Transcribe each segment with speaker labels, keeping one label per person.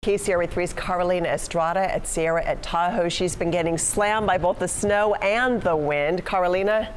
Speaker 1: KCRA 3's Carolina Estrada at Sierra at Tahoe. She's been getting slammed by both the snow and the wind. Carolina?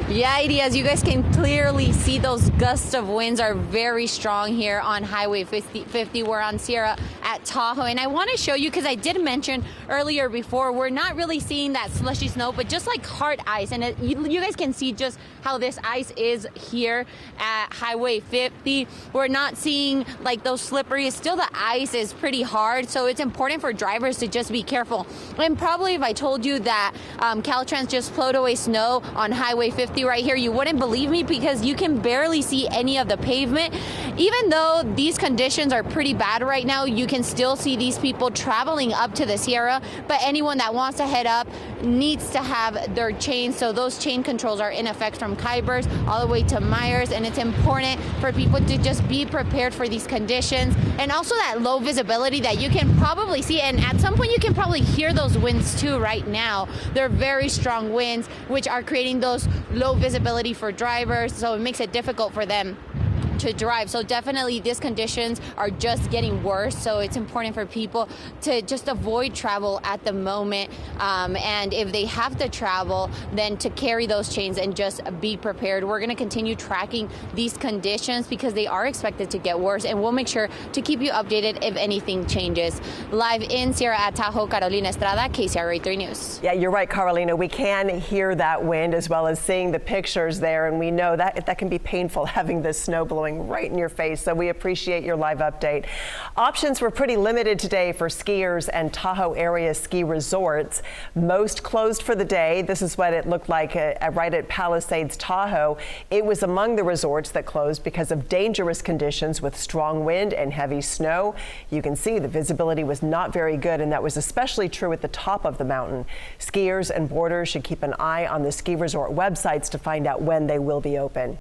Speaker 2: Yeah, Edie, as you guys can clearly see, those gusts of winds are very strong here on Highway 50. We're on Sierra at Tahoe, and I want to show you, because I did mention earlier before, we're not really seeing that slushy snow, but just like hard ice. And you guys can see just how this ice is here at Highway 50. We're not seeing like those slippery. Still, the ice is pretty hard, so it's important for drivers to just be careful. And probably if I told you that Caltrans just plowed away snow on Highway 50 right here, you wouldn't believe me, because you can barely see any of the pavement. Even though these conditions are pretty bad right now, you can still see these people traveling up to the Sierra. But anyone that wants to head up needs to have their chains, so those chain controls are in effect from Khyber's all the way to Myers, and it's important for people to just be prepared for these conditions. And also that low visibility that you can probably see, and at some point you can probably hear those winds too right now. They're very strong winds, which are creating those low visibility for drivers, so it makes it difficult for them to drive. So definitely these conditions are just getting worse, so it's important for people to just avoid travel at the moment, and if they have to travel, then to carry those chains and just be prepared. We're going to continue tracking these conditions because they are expected to get worse, and we'll make sure to keep you updated if anything changes. Live in Sierra at Tahoe, Carolina Estrada, KCRA 3 News.
Speaker 1: Yeah, you're right, Carolina. We can hear that wind as well as seeing the pictures there, and we know that that can be painful, having the snow blowing right in your face. So we appreciate your live update. Options were pretty limited today for skiers and Tahoe area ski resorts. Most closed for the day. This is what it looked like right at Palisades Tahoe. It was among the resorts that closed because of dangerous conditions with strong wind and heavy snow. You can see the visibility was not very good, and that was especially true at the top of the mountain. Skiers and boarders should keep an eye on the ski resort websites to find out when they will be open.